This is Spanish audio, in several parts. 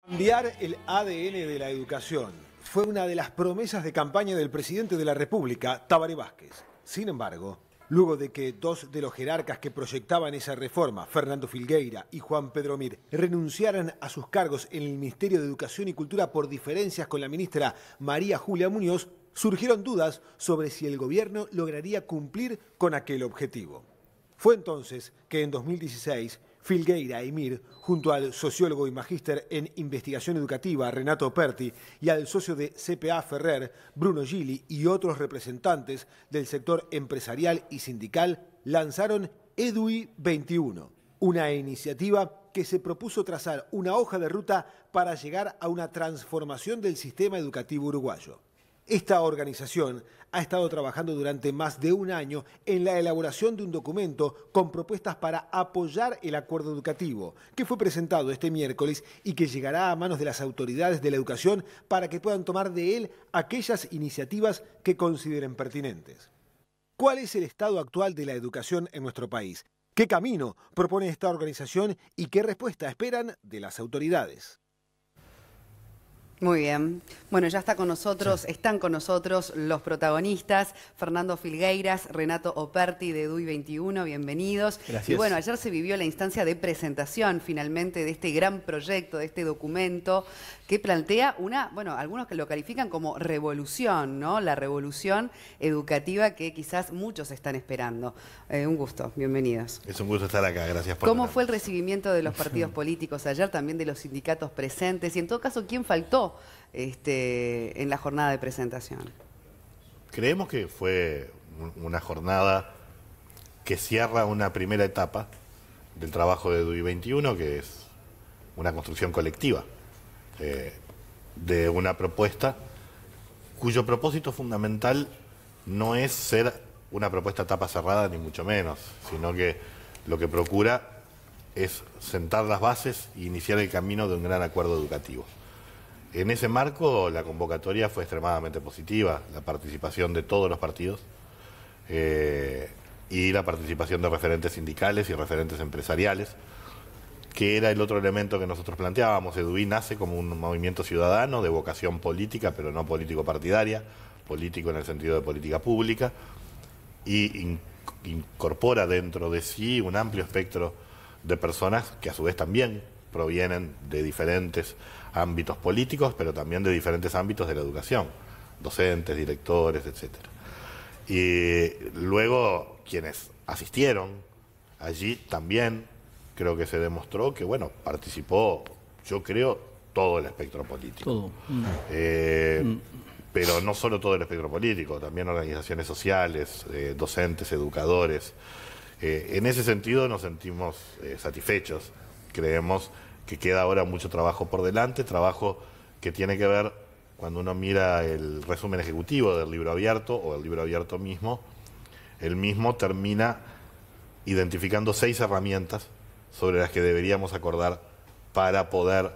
Cambiar el ADN de la educación fue una de las promesas de campaña del presidente de la República, Tabaré Vázquez. Sin embargo, luego de que dos de los jerarcas que proyectaban esa reforma, Fernando Filgueira y Juan Pedro Mir, renunciaran a sus cargos en el Ministerio de Educación y Cultura por diferencias con la ministra María Julia Muñoz, surgieron dudas sobre si el gobierno lograría cumplir con aquel objetivo. Fue entonces que en 2016, Filgueira y Mir, junto al sociólogo y magíster en investigación educativa Renato Operti y al socio de CPA Ferrer, Bruno Gili, y otros representantes del sector empresarial y sindical, lanzaron EDUI 21, una iniciativa que se propuso trazar una hoja de ruta para llegar a una transformación del sistema educativo uruguayo. Esta organización ha estado trabajando durante más de un año en la elaboración de un documento con propuestas para apoyar el acuerdo educativo, que fue presentado este miércoles y que llegará a manos de las autoridades de la educación para que puedan tomar de él aquellas iniciativas que consideren pertinentes. ¿Cuál es el estado actual de la educación en nuestro país? ¿Qué camino propone esta organización y qué respuesta esperan de las autoridades? Muy bien. Bueno, ya está con nosotros, están con nosotros los protagonistas, Fernando Filgueiras, Renato Operti de EDUI 21, bienvenidos. Gracias. Y bueno, ayer se vivió la instancia de presentación finalmente de este gran proyecto, de este documento que plantea una, bueno, algunos que lo califican como revolución, ¿no? La revolución educativa que quizás muchos están esperando. Un gusto, bienvenidos. Es un gusto estar acá, gracias por ¿Cómo tenerme. fue el recibimiento de los partidos políticos ayer, también de los sindicatos presentes? Y en todo caso, ¿quién faltó en la jornada de presentación? Creemos que fue una jornada que cierra una primera etapa del trabajo de EDUI 21, que es una construcción colectiva de una propuesta cuyo propósito fundamental no es ser una propuesta a tapa cerrada, ni mucho menos, sino que lo que procura es sentar las bases e iniciar el camino de un gran acuerdo educativo. En ese marco, la convocatoria fue extremadamente positiva, la participación de todos los partidos y la participación de referentes sindicales y referentes empresariales, que era el otro elemento que nosotros planteábamos. EDUI nace como un movimiento ciudadano de vocación política, pero no político-partidaria, político en el sentido de política pública, y incorpora dentro de sí un amplio espectro de personas que a su vez también provienen de diferentes ámbitos políticos, pero también de diferentes ámbitos de la educación, docentes, directores, etc. Y luego quienes asistieron allí también creo que se demostró que, bueno, participó, yo creo, todo el espectro político. Todo. Pero no solo todo el espectro político, también organizaciones sociales, docentes, educadores. En ese sentido nos sentimos satisfechos. Creemos que queda ahora mucho trabajo por delante, trabajo que tiene que ver, cuando uno mira el resumen ejecutivo del libro abierto o el libro abierto mismo, el mismo termina identificando 6 herramientas sobre las que deberíamos acordar para poder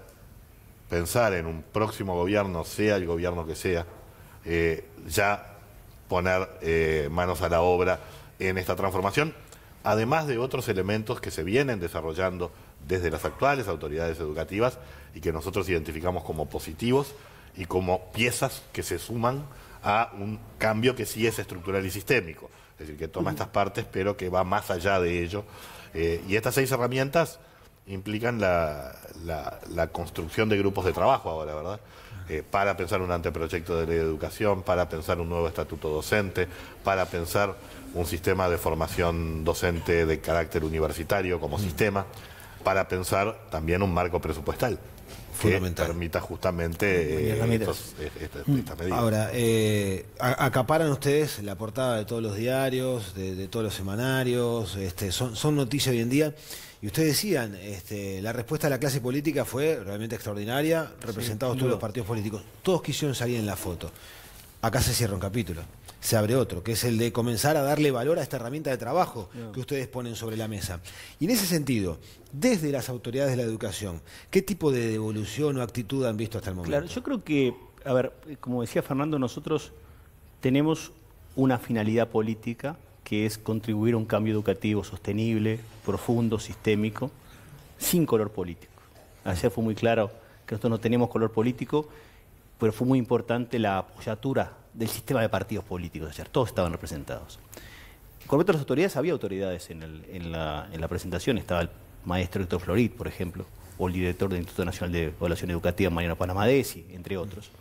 pensar en un próximo gobierno, sea el gobierno que sea, ya poner manos a la obra en esta transformación, además de otros elementos que se vienen desarrollando desde las actuales autoridades educativas y que nosotros identificamos como positivos y como piezas que se suman a un cambio que sí es estructural y sistémico, es decir, que toma estas partes pero que va más allá de ello. Y estas 6 herramientas implican la construcción de grupos de trabajo ahora, ¿verdad? Para pensar un anteproyecto de ley de educación, para pensar un nuevo estatuto docente, para pensar un sistema de formación docente de carácter universitario como sistema, para pensar también un marco presupuestal que permita justamente estas medidas. Ahora, acaparan ustedes la portada de todos los diarios, de todos los semanarios, son noticias hoy en día. Y ustedes decían, la respuesta de la clase política fue realmente extraordinaria, representados todos los partidos políticos. Todos quisieron salir en la foto. Acá se cierra un capítulo, se abre otro, que es el de comenzar a darle valor a esta herramienta de trabajo que ustedes ponen sobre la mesa. Y en ese sentido, desde las autoridades de la educación, ¿qué tipo de devolución o actitud han visto hasta el momento? Claro, yo creo que, a ver, como decía Fernando, nosotros tenemos una finalidad política que es contribuir a un cambio educativo sostenible, profundo, sistémico, sin color político. Ayer fue muy claro que nosotros no tenemos color político, pero fue muy importante la apoyatura del sistema de partidos políticos ayer, todos estaban representados. Con respecto a las autoridades, había autoridades en la presentación, estaba el maestro Héctor Florit, por ejemplo, o el director del Instituto Nacional de Evaluación Educativa, Mariano Panamadesi, entre otros.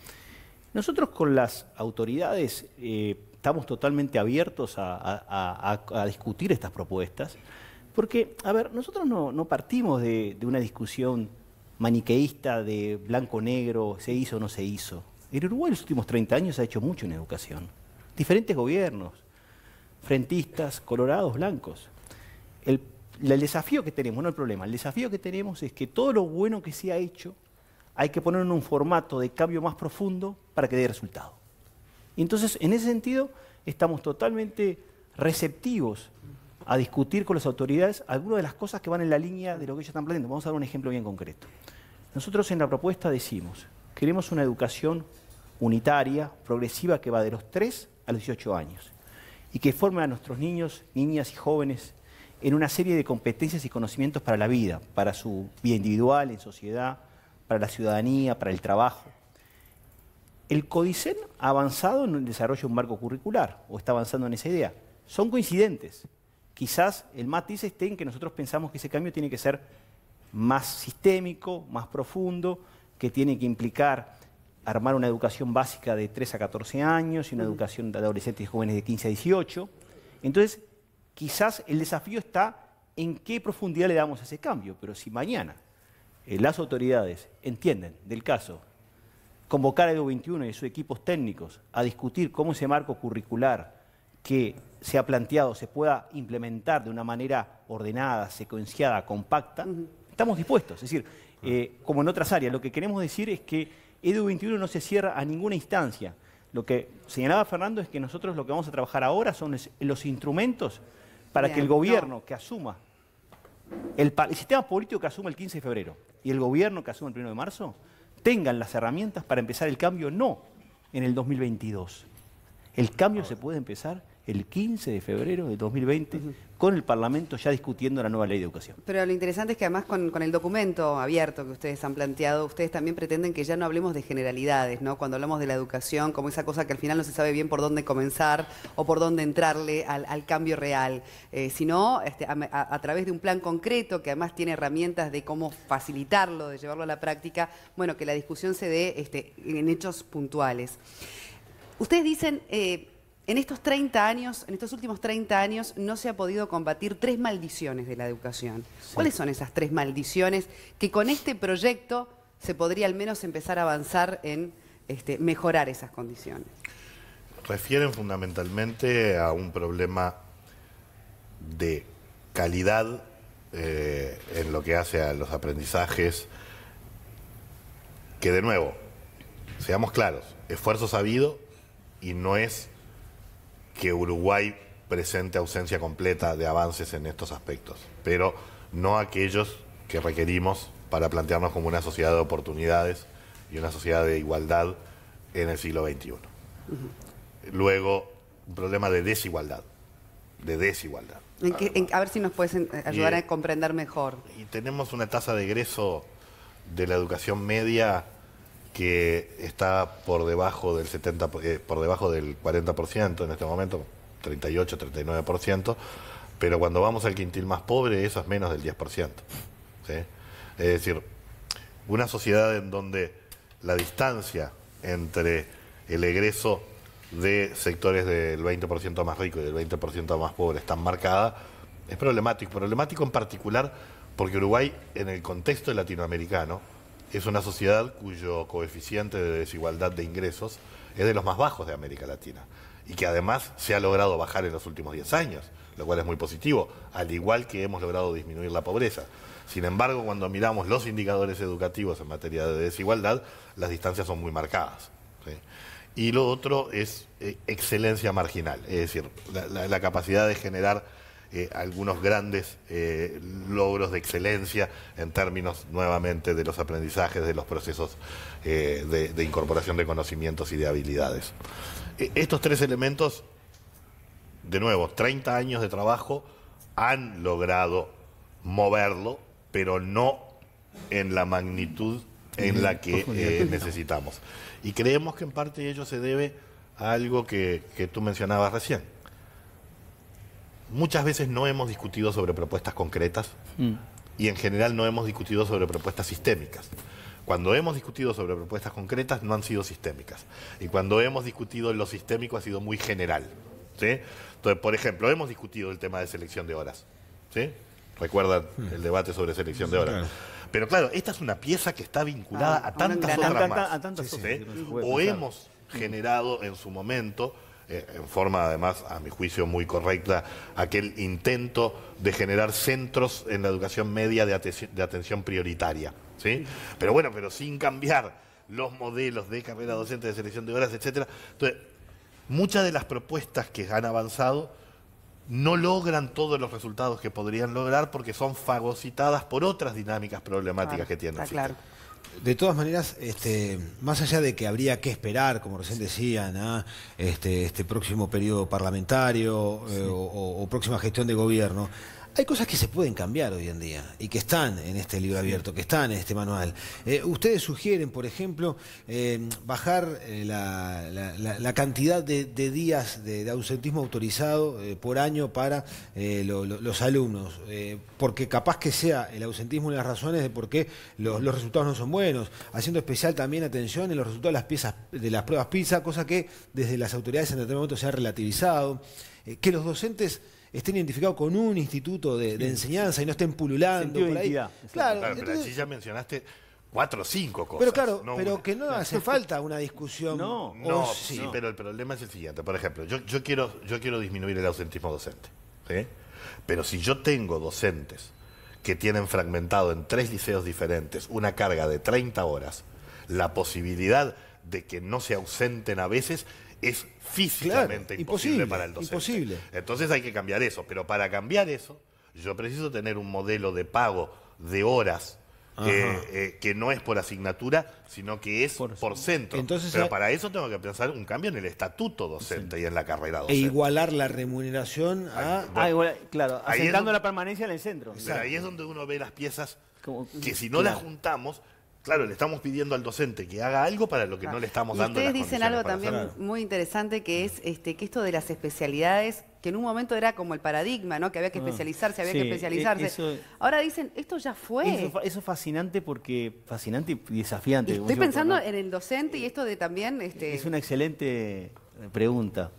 Nosotros con las autoridades estamos totalmente abiertos a discutir estas propuestas, porque, a ver, nosotros no partimos de una discusión maniqueísta de blanco-negro, se hizo o no se hizo. En Uruguay en los últimos 30 años se ha hecho mucho en educación. Diferentes gobiernos, frentistas, colorados, blancos. El desafío que tenemos, no el problema, el desafío que tenemos es que todo lo bueno que se ha hecho hay que ponerlo en un formato de cambio más profundo para que dé resultado. Y entonces, en ese sentido, estamos totalmente receptivos a discutir con las autoridades algunas de las cosas que van en la línea de lo que ellos están planteando. Vamos a dar un ejemplo bien concreto. Nosotros en la propuesta decimos, queremos una educación unitaria, progresiva, que va de los 3 a los 18 años y que forme a nuestros niños, niñas y jóvenes en una serie de competencias y conocimientos para la vida, para su vida individual, en sociedad, para la ciudadanía, para el trabajo. El CODICEN ha avanzado en el desarrollo de un marco curricular, o está avanzando en esa idea. Son coincidentes. Quizás el matiz esté en que nosotros pensamos que ese cambio tiene que ser más sistémico, más profundo, que tiene que implicar armar una educación básica de 3 a 14 años y una educación de adolescentes y jóvenes de 15 a 18. Entonces, quizás el desafío está en qué profundidad le damos a ese cambio, pero si mañana las autoridades entienden del caso convocar a Edu 21 y sus equipos técnicos a discutir cómo ese marco curricular que se ha planteado se pueda implementar de una manera ordenada, secuenciada, compacta, estamos dispuestos. Es decir, como en otras áreas, lo que queremos decir es que Edu 21 no se cierra a ninguna instancia. Lo que señalaba Fernando es que nosotros lo que vamos a trabajar ahora son los instrumentos para que el gobierno que asuma, el sistema político que asuma el 15 de febrero y el gobierno que asuma el 1 de marzo, tengan las herramientas para empezar el cambio no en el 2022. El cambio se puede empezar el 15 de febrero de 2020 con el Parlamento ya discutiendo la nueva ley de educación. Pero lo interesante es que además con el documento abierto que ustedes han planteado, ustedes también pretenden que ya no hablemos de generalidades, ¿no? Cuando hablamos de la educación, como esa cosa que al final no se sabe bien por dónde comenzar o por dónde entrarle al cambio real, sino a través de un plan concreto que además tiene herramientas de cómo facilitarlo, de llevarlo a la práctica, bueno, que la discusión se dé en hechos puntuales. Ustedes dicen... En estos 30 años, en estos últimos 30 años, no se ha podido combatir 3 maldiciones de la educación. Sí. ¿Cuáles son esas 3 maldiciones que con este proyecto se podría al menos empezar a avanzar en mejorar esas condiciones? Refieren fundamentalmente a un problema de calidad en lo que hace a los aprendizajes, que de nuevo, seamos claros, esfuerzo sabido y no es que Uruguay presente ausencia completa de avances en estos aspectos, pero no aquellos que requerimos para plantearnos como una sociedad de oportunidades y una sociedad de igualdad en el siglo XXI. Luego, un problema de desigualdad. A ver si nos puedes ayudar a comprender mejor. Y tenemos una tasa de egreso de la educación media que está por debajo del 40% en este momento, 38, 39%, pero cuando vamos al quintil más pobre eso es menos del 10%. ¿Sí? Es decir, una sociedad en donde la distancia entre el egreso de sectores del 20% más rico y del 20% más pobre es tan marcada, es problemático en particular porque Uruguay, en el contexto latinoamericano, es una sociedad cuyo coeficiente de desigualdad de ingresos es de los más bajos de América Latina y que además se ha logrado bajar en los últimos 10 años, lo cual es muy positivo, al igual que hemos logrado disminuir la pobreza. Sin embargo, cuando miramos los indicadores educativos en materia de desigualdad, las distancias son muy marcadas. ¿Sí? Y lo otro es excelencia marginal, es decir, la capacidad de generar algunos grandes logros de excelencia en términos nuevamente de los aprendizajes, de los procesos de incorporación de conocimientos y de habilidades. Estos 3 elementos, de nuevo, 30 años de trabajo han logrado moverlo, pero no en la magnitud en la que necesitamos. Y creemos que en parte ello se debe a algo que tú mencionabas recién. Muchas veces no hemos discutido sobre propuestas concretas y en general no hemos discutido sobre propuestas sistémicas. Cuando hemos discutido sobre propuestas concretas no han sido sistémicas. Y cuando hemos discutido en lo sistémico ha sido muy general, ¿sí? Entonces, por ejemplo, hemos discutido el tema de selección de horas, ¿sí? ¿Recuerdan el debate sobre selección de horas? Claro. Pero claro, esta es una pieza que está vinculada a tantas otras más. ¿Sí? O hemos generado en su momento, en forma además, a mi juicio muy correcta, aquel intento de generar centros en la educación media de atención prioritaria, ¿sí? Pero bueno, pero sin cambiar los modelos de carrera docente, de selección de horas, etcétera. Entonces, muchas de las propuestas que han avanzado no logran todos los resultados que podrían lograr porque son fagocitadas por otras dinámicas problemáticas que tienen. Claro. De todas maneras, más allá de que habría que esperar, como recién decían, ¿ah? este próximo periodo parlamentario o próxima gestión de gobierno, hay cosas que se pueden cambiar hoy en día y que están en este libro abierto, que están en este manual. Ustedes sugieren, por ejemplo, bajar la cantidad de días de ausentismo autorizado por año para los alumnos, porque capaz que sea el ausentismo una de las razones de por qué los resultados no son buenos, haciendo especial también atención en los resultados de las pruebas PISA, cosa que desde las autoridades en determinado momento se ha relativizado, que los docentes estén identificados con un instituto de enseñanza y no estén pululando por ahí. Claro, pero allí ya mencionaste 4 o 5 cosas. Pero claro, pero que no hace falta una discusión. No, pero el problema es el siguiente. Por ejemplo, yo quiero disminuir el ausentismo docente, ¿sí? Pero si yo tengo docentes que tienen fragmentado en 3 liceos diferentes una carga de 30 horas, la posibilidad de que no se ausenten a veces es físicamente imposible para el docente. Imposible. Entonces hay que cambiar eso. Pero para cambiar eso, yo preciso tener un modelo de pago de horas que no es por asignatura, sino que es por centro. Entonces, pero para eso tengo que pensar un cambio en el estatuto docente y en la carrera docente. E igualar la remuneración a... claro, asentando la permanencia en el centro. Pero ahí es donde uno ve las piezas que si no las juntamos... Claro, le estamos pidiendo al docente que haga algo para lo que no le estamos dando. Ustedes dicen algo también muy interesante, que es que esto de las especialidades, que en un momento era como el paradigma, ¿no? Que había que especializarse, había que especializarse. Ahora dicen, esto ya fue. Eso es fascinante fascinante y desafiante. Estoy pensando en el docente y esto de también... Es una excelente pregunta,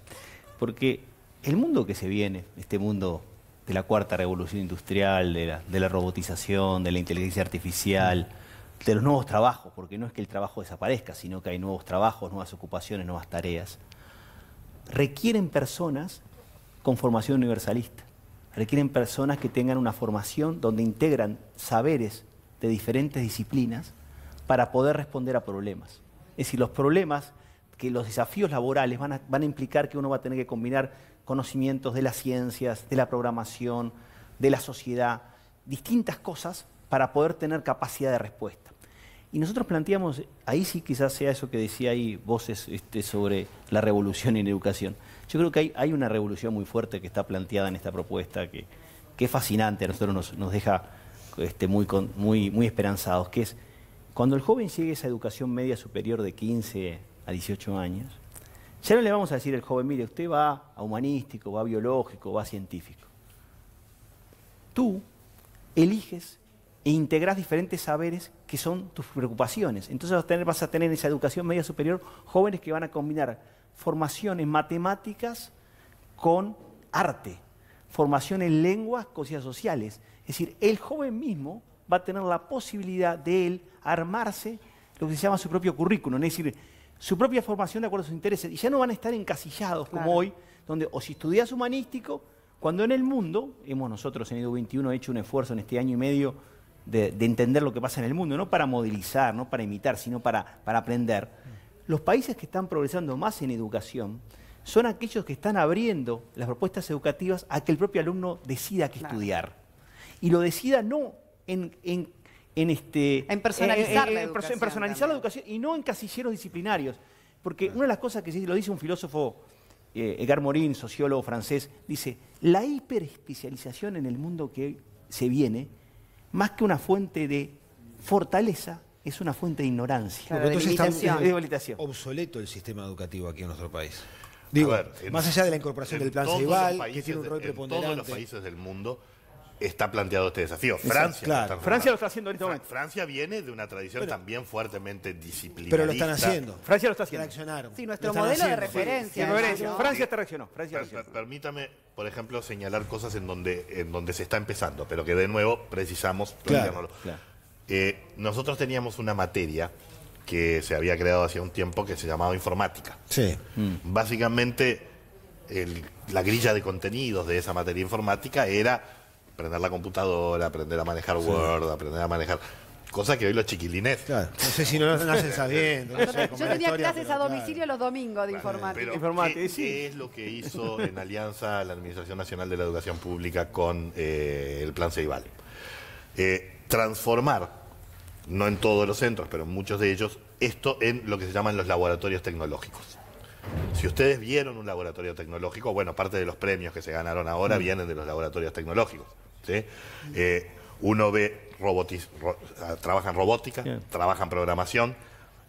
porque el mundo que se viene, este mundo de la cuarta revolución industrial, de la robotización, de la inteligencia artificial... de los nuevos trabajos, porque no es que el trabajo desaparezca, sino que hay nuevos trabajos, nuevas ocupaciones, nuevas tareas, requieren personas con formación universalista, requieren personas que tengan una formación donde integran saberes de diferentes disciplinas para poder responder a problemas. Es decir, los problemas, que los desafíos laborales van a implicar que uno va a tener que combinar conocimientos de las ciencias, de la programación, de la sociedad, distintas cosas para poder tener capacidad de respuesta. Y nosotros planteamos, ahí sí quizás sea eso que decía ahí voces sobre la revolución en educación. Yo creo que hay una revolución muy fuerte que está planteada en esta propuesta que es fascinante, a nosotros nos deja muy esperanzados, que es cuando el joven llegue a esa educación media superior de 15 a 18 años, ya no le vamos a decir al joven, mire, usted va a humanístico, va a biológico, va a científico. Tú eliges e integrás diferentes saberes que son tus preocupaciones. Entonces vas a tener en esa educación media superior jóvenes que van a combinar formación en matemáticas con arte, formación en lenguas con ciencias sociales. Es decir, el joven mismo va a tener la posibilidad de él armarse lo que se llama su propio currículum, es decir, su propia formación de acuerdo a sus intereses. Y ya no van a estar encasillados como hoy, donde o si estudias humanístico, cuando en el mundo, nosotros en Edu 21 hecho un esfuerzo en este año y medio de entender lo que pasa en el mundo, no para modelizar, no para imitar, sino para aprender. Los países que están progresando más en educación son aquellos que están abriendo las propuestas educativas a que el propio alumno decida qué estudiar. Y lo decida no en personalizar la educación. En personalizar la educación y no en casilleros disciplinarios. Porque una de las cosas que lo dice un filósofo, Edgar Morin, sociólogo francés, dice, la hiperespecialización en el mundo que se viene, más que una fuente de fortaleza, es una fuente de ignorancia. Claro, Porque de entonces está limitación. obsoleto el sistema educativo aquí en nuestro país. Digo, más allá de la incorporación del plan todos Ceibal, los que tiene un rol países, preponderante. En todos los países del mundo está planteado este desafío. Exacto, Francia, claro. Francia lo está haciendo en este momento. Francia viene de una tradición también fuertemente disciplinarista. Pero lo están haciendo. Francia lo está haciendo. Reaccionaron. Sí, nuestro Lo están modelo de haciendo. referencia. Sí, además, ¿no? Francia te reaccionó. Francia reaccionó. Permítame, por ejemplo, señalar cosas en donde se está empezando, pero que de nuevo precisamos Claro, planteárnoslo. claro. Nosotros teníamos una materia que se había creado hacía un tiempo que se llamaba informática. Sí. Básicamente, la grilla de contenidos de esa materia informática era aprender la computadora, aprender a manejar Word, aprender a manejar... Cosa que hoy los chiquilines... Claro. No sé si no lo nacen sabiendo. No sé cómo Yo es la tenía historia, clases pero a domicilio los domingos de informática. Pero, Informática, ¿qué, sí. qué es lo que hizo en alianza la Administración Nacional de la Educación Pública con el Plan Ceibal? Transformar, no en todos los centros, pero en muchos de ellos, esto en lo que se llaman los laboratorios tecnológicos. Si ustedes vieron un laboratorio tecnológico, bueno, parte de los premios que se ganaron ahora vienen de los laboratorios tecnológicos, ¿sí? Uno ve trabajan robótica, Sí. trabajan programación,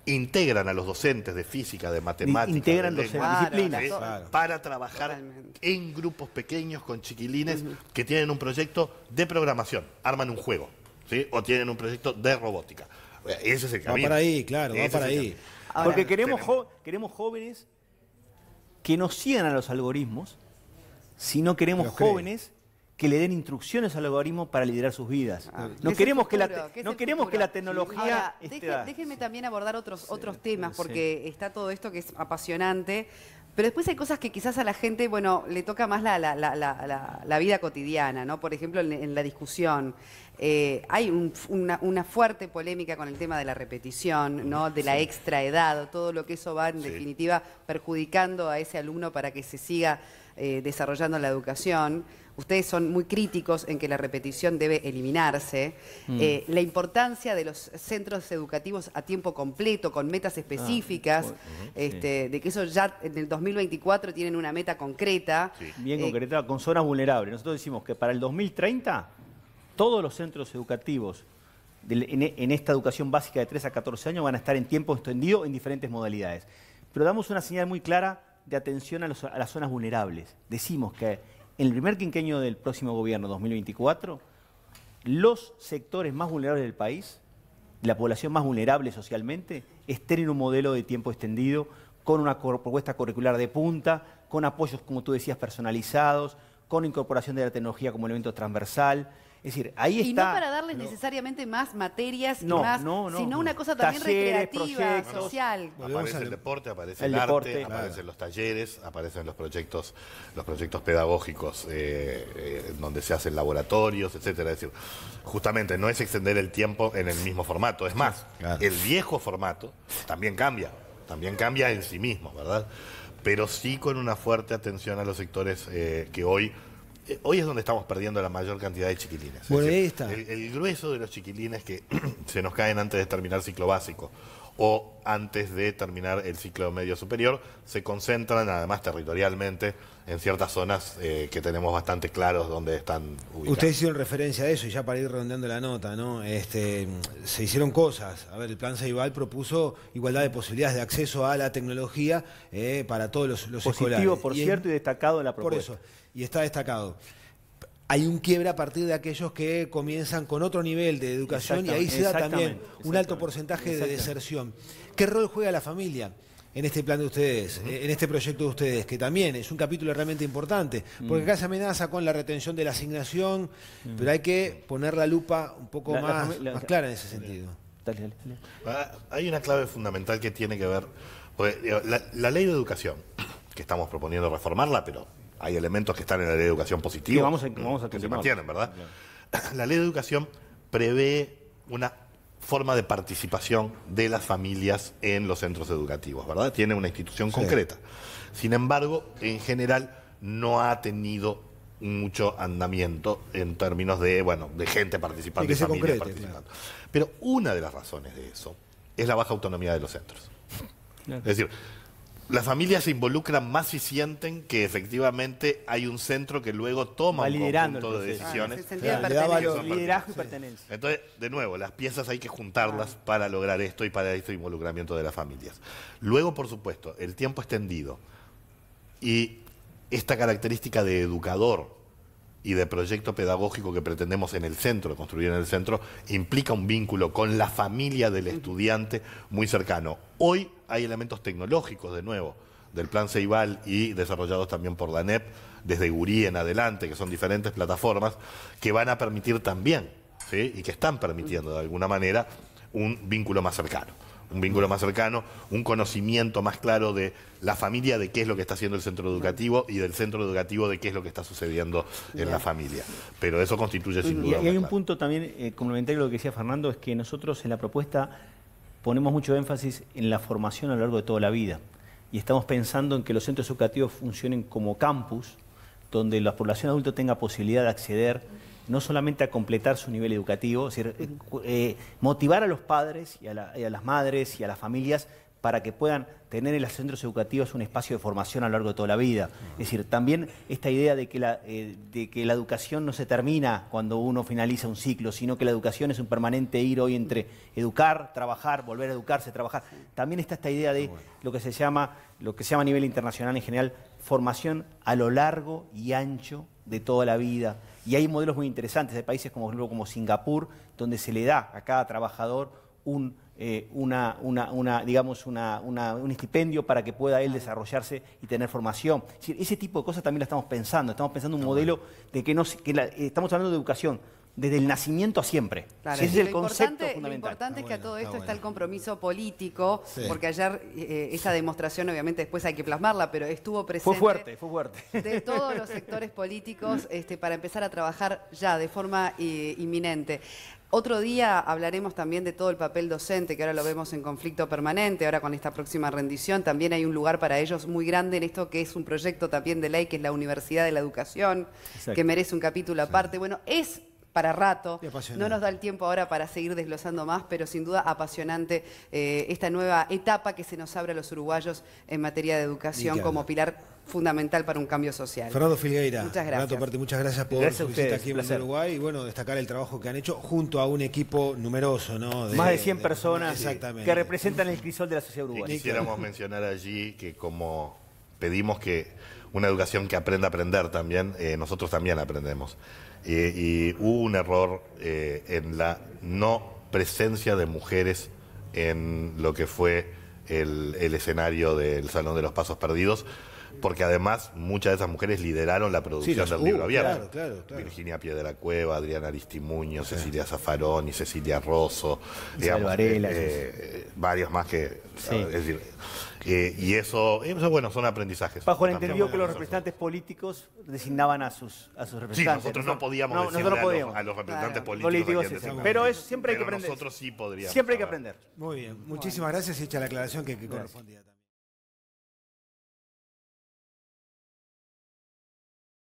integran a los docentes de física, de matemáticas, Integran de los lengua, disciplinas. ¿sí? Claro. Para trabajar Totalmente. en grupos pequeños con chiquilines que tienen un proyecto de programación, arman un juego, ¿sí? O tienen un proyecto de robótica. Ese es el Va camino. para ahí, claro, va Ese para es el ahí. camino. Ahora, Porque queremos jóvenes que no sigan a los algoritmos, sino queremos Los creen. jóvenes que le den instrucciones al algoritmo para liderar sus vidas. ¿qué No es queremos el que la futuro? ¿Qué es no el queremos futuro? que la tecnología Ahora, esté- déjenme también abordar otros temas, porque está todo esto que es apasionante, pero después hay cosas que quizás a la gente, bueno, le toca más la vida cotidiana, ¿no? Por ejemplo, en la discusión. Hay una fuerte polémica con el tema de la repetición, ¿no? De la extra edad, todo lo que eso va en definitiva perjudicando a ese alumno para que se siga desarrollando la educación. Ustedes son muy críticos en que la repetición debe eliminarse. La importancia de los centros educativos a tiempo completo, con metas específicas, de que eso ya en el 2024 tienen una meta concreta. bien concreta, con zonas vulnerables. Nosotros decimos que para el 2030 todos los centros educativos en esta educación básica de 3 a 14 años van a estar en tiempo extendido en diferentes modalidades. Pero damos una señal muy clara de atención a las zonas vulnerables. Decimos que en el primer quinquenio del próximo gobierno, 2024, los sectores más vulnerables del país, la población más vulnerable socialmente, estén en un modelo de tiempo extendido, con una propuesta curricular de punta, con apoyos, como tú decías, personalizados, con incorporación de la tecnología como elemento transversal. Es decir, ahí Y está... no para darles necesariamente más materias No, y más, no, sino una cosa también talleres, recreativa, proyectos. social. Aparece el deporte, aparece El el arte, deporte, aparecen los talleres, aparecen los proyectos pedagógicos donde se hacen laboratorios, etcétera. Es decir, justamente no es extender el tiempo en el mismo formato. Es más, Claro. el viejo formato también cambia en sí mismo, ¿verdad? Pero sí con una fuerte atención a los sectores que hoy es donde estamos perdiendo la mayor cantidad de chiquilines. Es Bueno, decir, ahí está. el grueso de los chiquilines que se nos caen antes de terminar ciclo básico o antes de terminar el ciclo medio superior, se concentran además territorialmente en ciertas zonas que tenemos bastante claros donde están ubicadas. Ustedes hicieron referencia a eso y ya para ir redondeando la nota, ¿no? Se hicieron cosas. A ver, el Plan Ceibal propuso igualdad de posibilidades de acceso a la tecnología para todos los escolares. Positivo, por cierto, y destacado en la propuesta. Por eso, y está destacado. Hay un quiebre a partir de aquellos que comienzan con otro nivel de educación y ahí se da también un alto porcentaje de deserción. ¿Qué rol juega la familia en este plan de ustedes, en este proyecto de ustedes, que también es un capítulo realmente importante? Porque acá se amenaza con la retención de la asignación, pero hay que poner la lupa un poco más clara en ese sentido. Dale. Hay una clave fundamental que tiene que ver, porque, digo, la ley de educación, que estamos proponiendo reformarla, pero hay elementos que están en la ley de educación positiva, Sí, vamos a que se continuar. mantienen, ¿verdad? La ley de educación prevé una forma de participación de las familias en los centros educativos, ¿verdad? Tiene una institución concreta. Sin embargo, en general, no ha tenido mucho andamiento en términos de, de gente participando, que de se familias concrete, participando. Pero una de las razones de eso es la baja autonomía de los centros. Claro. Es decir, las familias se involucran más y sienten que efectivamente hay un centro que luego toma un conjunto de decisiones. Liderazgo y pertenencia. Entonces, de nuevo, las piezas hay que juntarlas para lograr esto y para este involucramiento de las familias. Luego, por supuesto, el tiempo extendido y esta característica de educador y de proyecto pedagógico que pretendemos en el centro, construir en el centro, implica un vínculo con la familia del estudiante muy cercano. Hoy hay elementos tecnológicos, de nuevo, del Plan Ceibal y desarrollados también por la ANEP, desde Gurí en adelante, que son diferentes plataformas, que van a permitir también, ¿sí? Y que están permitiendo de alguna manera un vínculo más cercano. Un vínculo más cercano, un conocimiento más claro de la familia, de qué es lo que está haciendo el centro educativo y del centro educativo de qué es lo que está sucediendo en la familia. Pero eso constituye sin duda. Y hay un punto también complementario a lo que decía Fernando, es que nosotros en la propuesta ponemos mucho énfasis en la formación a lo largo de toda la vida. Y estamos pensando en que los centros educativos funcionen como campus, donde la población adulta tenga posibilidad de acceder no solamente a completar su nivel educativo, es decir, motivar a los padres y a las madres y a las familias para que puedan tener en los centros educativos un espacio de formación a lo largo de toda la vida. Es decir, también esta idea de que la educación no se termina cuando uno finaliza un ciclo, sino que la educación es un permanente ir hoy entre educar, trabajar, volver a educarse, trabajar. También está esta idea de lo que se llama a nivel internacional en general, formación a lo largo y ancho de toda la vida. Y hay modelos muy interesantes de países como Singapur, donde se le da a cada trabajador un estipendio para que pueda él desarrollarse y tener formación. Es decir, ese tipo de cosas también la estamos pensando un modelo de que estamos hablando de educación desde el nacimiento a siempre. Claro, ese es el concepto fundamental. Lo importante es que a todo esto está el compromiso político, porque ayer esa demostración obviamente después hay que plasmarla, pero estuvo presente. Fue fuerte. De todos los sectores políticos para empezar a trabajar ya de forma inminente. Otro día hablaremos también de todo el papel docente, que ahora lo vemos en conflicto permanente, ahora con esta próxima rendición. También hay un lugar para ellos muy grande en esto que es un proyecto también de ley, que es la Universidad de la Educación, que merece un capítulo aparte. Bueno, es para rato, no nos da el tiempo ahora para seguir desglosando más, pero sin duda apasionante esta nueva etapa que se nos abre a los uruguayos en materia de educación como pilar fundamental para un cambio social. Fernando Filgueira, muchas gracias. Muchas gracias por su visita aquí en Uruguay y bueno, destacar el trabajo que han hecho junto a un equipo numeroso, ¿no? Más de 100 personas que representan el crisol de la sociedad uruguaya. Quisiéramos mencionar allí que como pedimos que una educación que aprenda a aprender también, nosotros también aprendemos. Y hubo un error en la no presencia de mujeres en lo que fue el escenario del Salón de los Pasos Perdidos, porque además muchas de esas mujeres lideraron la producción del libro abierto. Claro. Virginia Piedracueva, Adriana Aristimuño, Cecilia Zaffaroni, Cecilia Rosso, varios más que... Es decir, y eso, bueno, son aprendizajes. Bajo el entendido que los representantes políticos designaban a sus representantes. Sí, nosotros no podíamos decirle a los representantes políticos pero siempre hay que aprender. Nosotros sí podríamos. Siempre hay que aprender. Muy bien, muchísimas gracias y hecha la aclaración que correspondía.